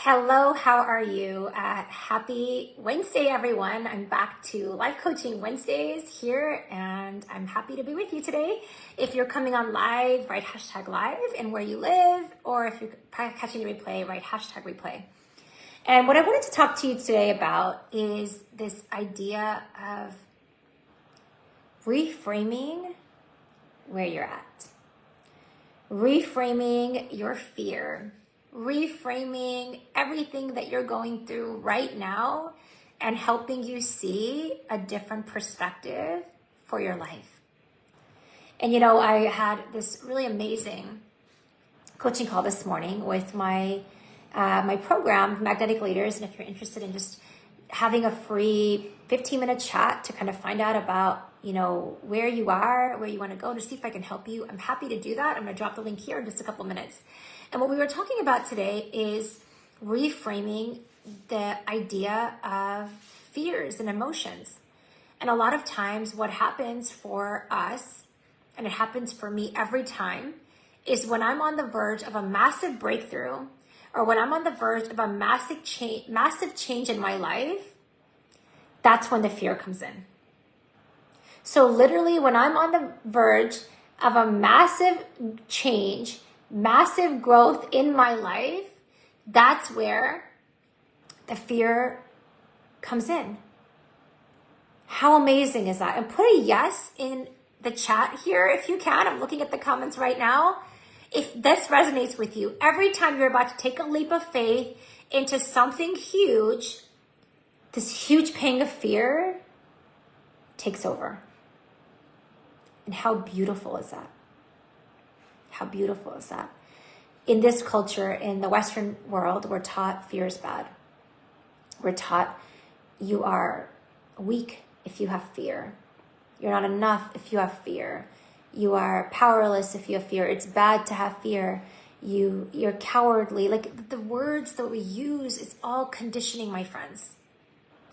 Hello, how are you? Happy Wednesday, everyone. I'm back to Life Coaching Wednesdays here, and I'm happy to be with you today. If you're coming on live, write #live and where you live, or if you're catching the replay, write #replay. And what I wanted to talk to you today about is this idea of reframing where you're at, reframing your fear, reframing everything that you're going through right now and helping you see a different perspective for your life. And I had this really amazing coaching call this morning with my program, Magnetic Leaders. And if you're interested in just having a free 15-minute chat to kind of find out about, where you are, where you want to go, to see if I can help you, I'm happy to do that. I'm going to drop the link here in just a couple minutes. And what we were talking about today is reframing the idea of fears and emotions. And a lot of times what happens for us, and it happens for me every time, is when I'm on the verge of a massive breakthrough, or when I'm on the verge of a massive change in my life, that's when the fear comes in. So literally when I'm on the verge of a massive change, massive growth in my life, that's where the fear comes in. How amazing is that? And put a yes in the chat here if you can. I'm looking at the comments right now. If this resonates with you, every time you're about to take a leap of faith into something huge, this huge pang of fear takes over. And how beautiful is that? How beautiful is that? In this culture, in the Western world, we're taught fear is bad. We're taught you are weak if you have fear. You're not enough if you have fear. You are powerless if you have fear. It's bad to have fear. You're cowardly. Like the words that we use, it's all conditioning, my friends.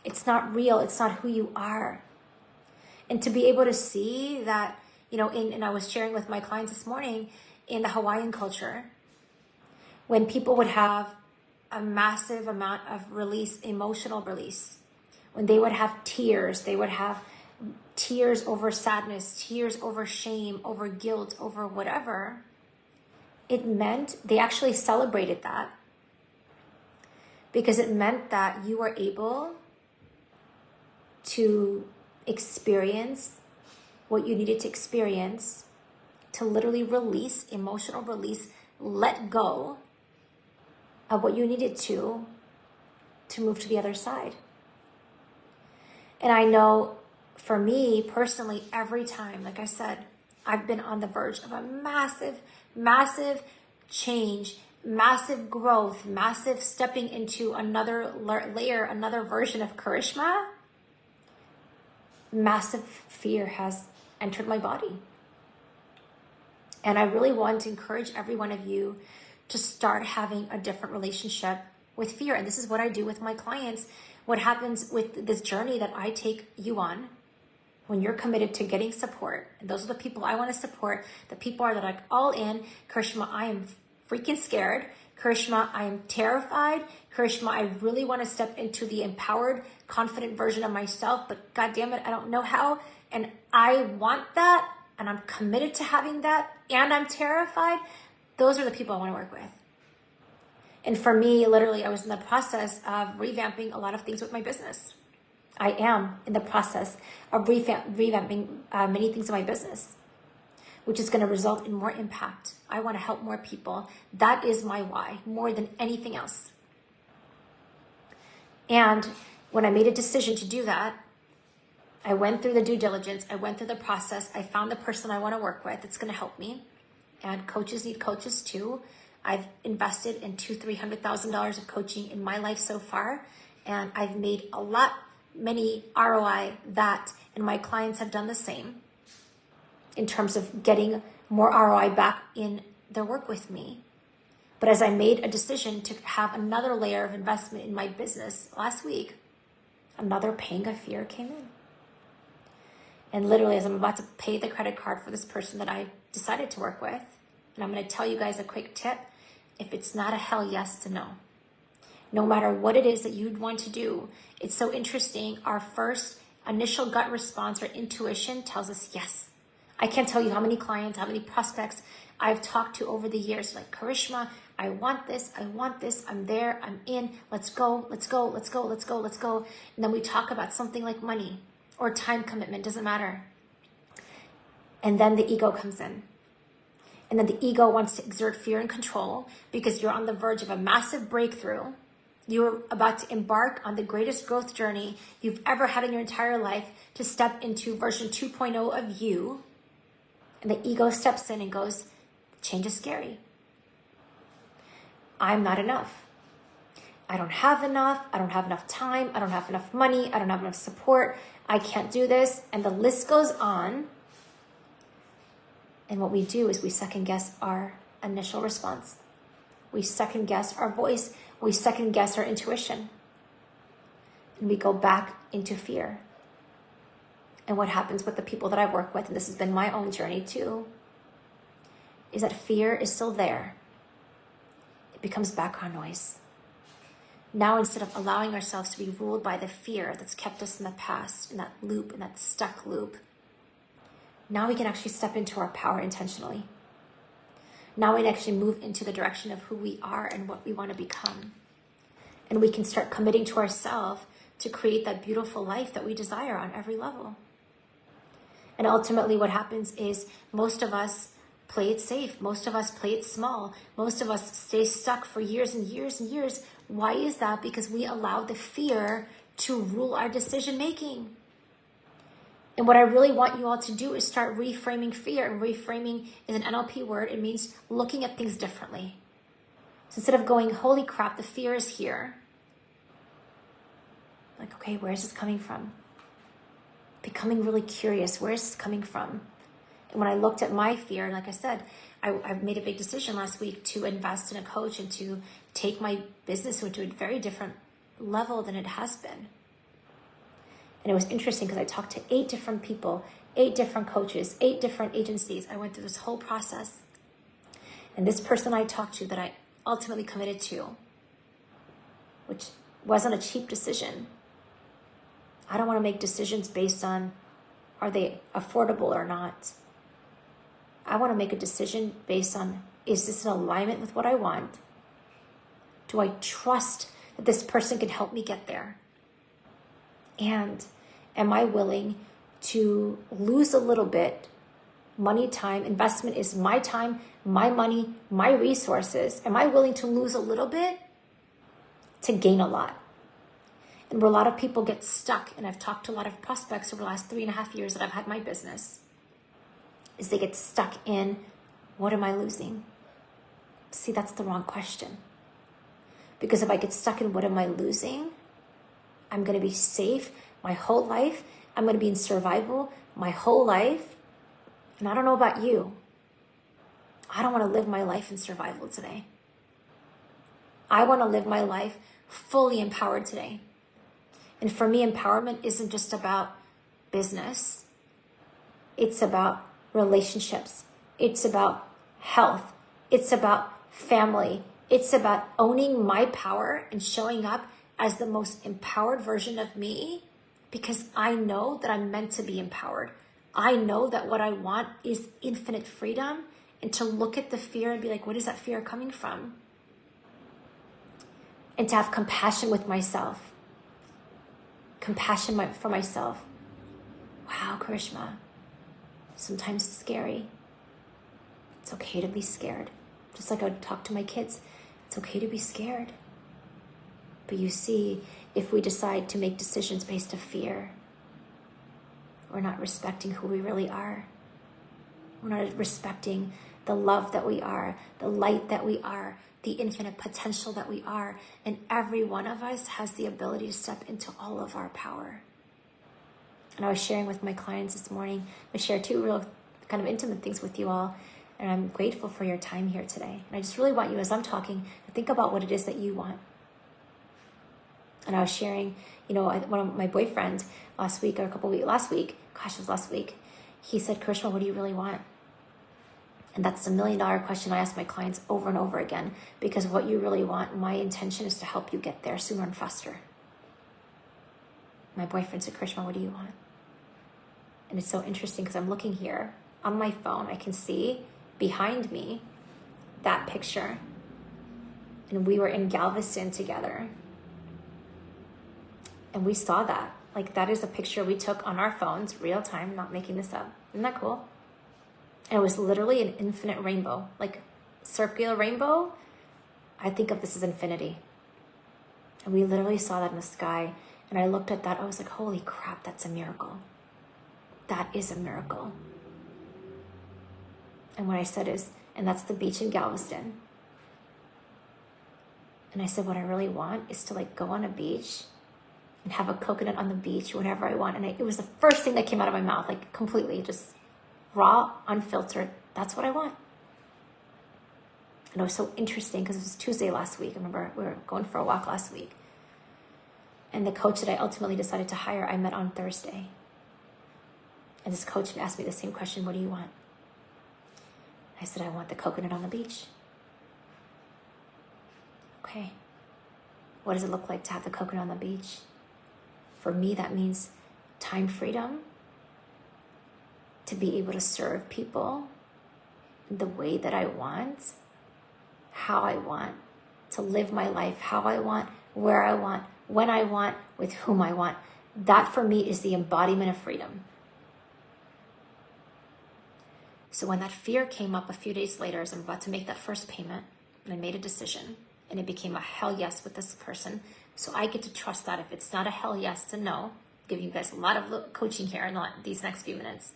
It's not real. It's not who you are. And to be able to see that, and I was sharing with my clients this morning, in the Hawaiian culture, when people would have a massive amount of release, emotional release, when they would have tears, they would have tears over sadness, tears over shame, over guilt, over whatever, it meant they actually celebrated that, because it meant that you were able to experience what you needed to experience, to literally release, emotional release, let go of what you needed to move to the other side. And I know for me personally, every time, like I said, I've been on the verge of a massive, massive change, massive growth, massive stepping into another layer, another version of Karishma, massive fear has entered my body. And I really want to encourage every one of you to start having a different relationship with fear. And this is what I do with my clients. What happens with this journey that I take you on, when you're committed to getting support, and those are the people I want to support, the people are that are all in. Karishma, I am freaking scared. Karishma, I am terrified. Karishma, I really want to step into the empowered, confident version of myself, but God damn it, I don't know how. And I want that, and I'm committed to having that, and I'm terrified. Those are the people I want to work with. And for me, literally, I was in the process of revamping a lot of things with my business. I am in the process of revamping many things in my business, which is going to result in more impact. I want to help more people. That is my why, more than anything else. And when I made a decision to do that, I went through the due diligence. I went through the process. I found the person I want to work with that's going to help me. And coaches need coaches too. I've invested in $200,000-$300,000 of coaching in my life so far. And I've made many ROI that, and my clients have done the same in terms of getting more ROI back in their work with me. But as I made a decision to have another layer of investment in my business last week, another pang of fear came in. And literally, as I'm about to pay the credit card for this person that I decided to work with, and I'm going to tell you guys a quick tip. If it's not a hell yes, it's a no. no matter what it is that you'd want to do. It's so interesting. Our first initial gut response or intuition tells us yes. I can't tell you how many clients, how many prospects I've talked to over the years, like, Karishma, I want this, I'm there, I'm in, let's go. And then we talk about something like money or time commitment, doesn't matter. And then the ego comes in. And then the ego wants to exert fear and control because you're on the verge of a massive breakthrough. You're about to embark on the greatest growth journey you've ever had in your entire life, to step into version 2.0 of you. And the ego steps in and goes, change is scary. I'm not enough. I don't have enough. I don't have enough time. I don't have enough money. I don't have enough support. I can't do this. And the list goes on. And what we do is we second guess our initial response. We second guess our voice. We second guess our intuition. And we go back into fear. And what happens with the people that I work with, and this has been my own journey too, is that fear is still there. It becomes background noise. Now, instead of allowing ourselves to be ruled by the fear that's kept us in the past, in that loop, in that stuck loop, now we can actually step into our power intentionally. Now we can actually move into the direction of who we are and what we want to become. And we can start committing to ourselves to create that beautiful life that we desire on every level. And ultimately what happens is most of us play it safe. Most of us play it small. Most of us stay stuck for years and years and years. Why is that? Because we allow the fear to rule our decision making. And what I really want you all to do is start reframing fear. And reframing is an NLP word. It means looking at things differently. So instead of going, holy crap, the fear is here. Like, okay, where is this coming from? Becoming really curious. Where is this coming from? And when I looked at my fear, and like I said, I made a big decision last week to invest in a coach and to take my business into a very different level than it has been. And it was interesting because I talked to 8 different people, 8 different coaches, 8 different agencies. I went through this whole process. And this person I talked to that I ultimately committed to, which wasn't a cheap decision. I don't want to make decisions based on, are they affordable or not? I want to make a decision based on, is this in alignment with what I want? Do I trust that this person can help me get there? And am I willing to lose a little bit? Money, time, investment is my time, my money, my resources. Am I willing to lose a little bit to gain a lot? And where a lot of people get stuck, and I've talked to a lot of prospects over the last 3.5 years that I've had my business, is they get stuck in, what am I losing? See, that's the wrong question. Because if I get stuck in what am I losing, I'm going to be safe my whole life. I'm going to be in survival my whole life. And I don't know about you. I don't want to live my life in survival today. I want to live my life fully empowered today. And for me, empowerment isn't just about business. It's about relationships. It's about health. It's about family. It's about owning my power and showing up as the most empowered version of me, because I know that I'm meant to be empowered. I know that what I want is infinite freedom, and to look at the fear and be like, what is that fear coming from? And to have compassion with myself. Compassion for myself. Wow, Karishma, sometimes it's scary. It's okay to be scared. Just like I would talk to my kids, it's okay to be scared. But you see, if we decide to make decisions based on fear, we're not respecting who we really are. We're not respecting the love that we are, the light that we are, the infinite potential that we are. And every one of us has the ability to step into all of our power. And I was sharing with my clients this morning. I shared 2 real kind of intimate things with you all. And I'm grateful for your time here today. And I just really want you, as I'm talking, to think about what it is that you want. And I was sharing, one of my boyfriends last week, he said, Karishma, what do you really want? And that's the $1 million question I ask my clients over and over again, because what you really want, my intention is to help you get there sooner and faster. My boyfriend said, Krishma, what do you want? And it's so interesting because I'm looking here on my phone. I can see behind me that picture. And we were in Galveston together. And we saw that. Like, that is a picture we took on our phones, real time, not making this up. Isn't that cool? And it was literally an infinite rainbow, like circular rainbow. I think of this as infinity. And we literally saw that in the sky. And I looked at that, I was like, holy crap, that's a miracle. That is a miracle. And what I said is, and that's the beach in Galveston. And I said, what I really want is to like go on a beach and have a coconut on the beach whenever I want. And it was the first thing that came out of my mouth, like completely just raw, unfiltered. That's what I want. And it was so interesting because it was Tuesday last week. I remember we were going for a walk last week. And the coach that I ultimately decided to hire, I met on Thursday. And this coach asked me the same question, what do you want? I said, I want the coconut on the beach. Okay. What does it look like to have the coconut on the beach? For me, that means time freedom, to be able to serve people the way that I want, how I want, to live my life how I want, where I want, when I want, with whom I want. That for me is the embodiment of freedom. So when that fear came up a few days later, as I'm about to make that first payment, and I made a decision, and it became a hell yes with this person. So I get to trust that. If it's not a hell yes, to no. I'm giving you guys a lot of coaching here in these next few minutes.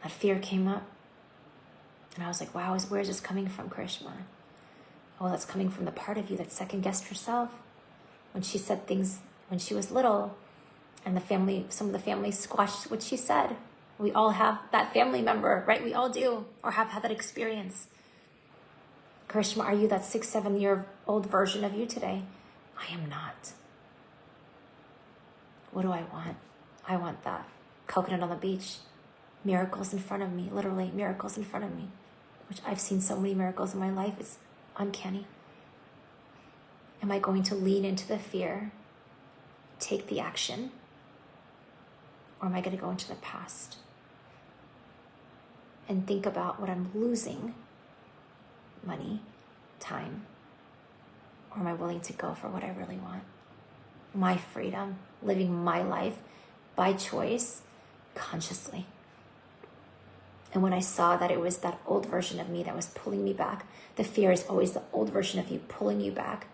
That fear came up. And I was like, wow, where is this coming from, Krishma? Oh, that's coming from the part of you that second-guessed herself. When she said things when she was little, and some of the family squashed what she said. We all have that family member, right? We all do, or have had that experience. Krishma, are you that 6-7-year-old version of you today? I am not. What do I want? I want that coconut on the beach. Miracles in front of me, literally miracles in front of me, which I've seen so many miracles in my life. It's uncanny. Am I going to lean into the fear, take the action, or am I going to go into the past and think about what I'm losing? Money, time, or am I willing to go for what I really want? My freedom, living my life by choice, consciously. And when I saw that it was that old version of me that was pulling me back, the fear is always the old version of you pulling you back.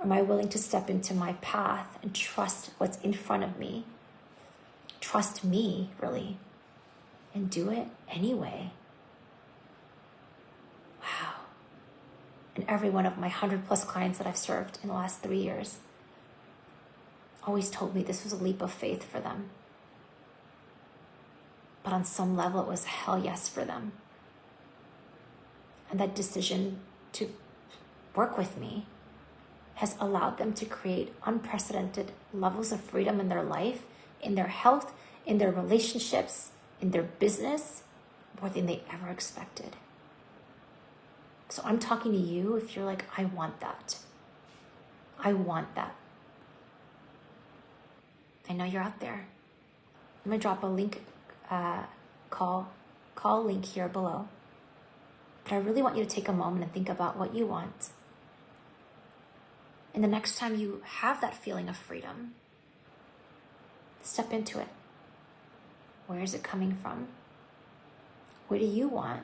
Am I willing to step into my path and trust what's in front of me? Trust me, really, and do it anyway. Wow. And every one of my 100+ clients that I've served in the last 3 years always told me this was a leap of faith for them. But on some level, it was a hell yes for them. And that decision to work with me has allowed them to create unprecedented levels of freedom in their life, in their health, in their relationships, in their business, more than they ever expected. So I'm talking to you if you're like, I want that. I want that. I know you're out there. I'm gonna drop a link, call link here below. But I really want you to take a moment and think about what you want. And the next time you have that feeling of freedom, step into it. Where is it coming from? What do you want?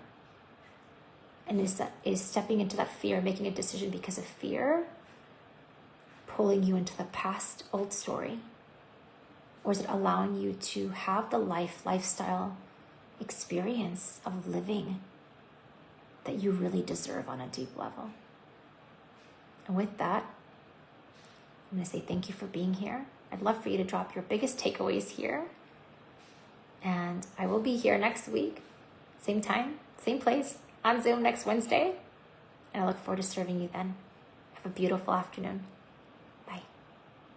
And is stepping into that fear, making a decision because of fear, pulling you into the past old story? Or is it allowing you to have the lifestyle experience of living that you really deserve on a deep level? And with that, I'm going to say thank you for being here. I'd love for you to drop your biggest takeaways here. And I will be here next week, same time, same place, on Zoom next Wednesday. And I look forward to serving you then. Have a beautiful afternoon.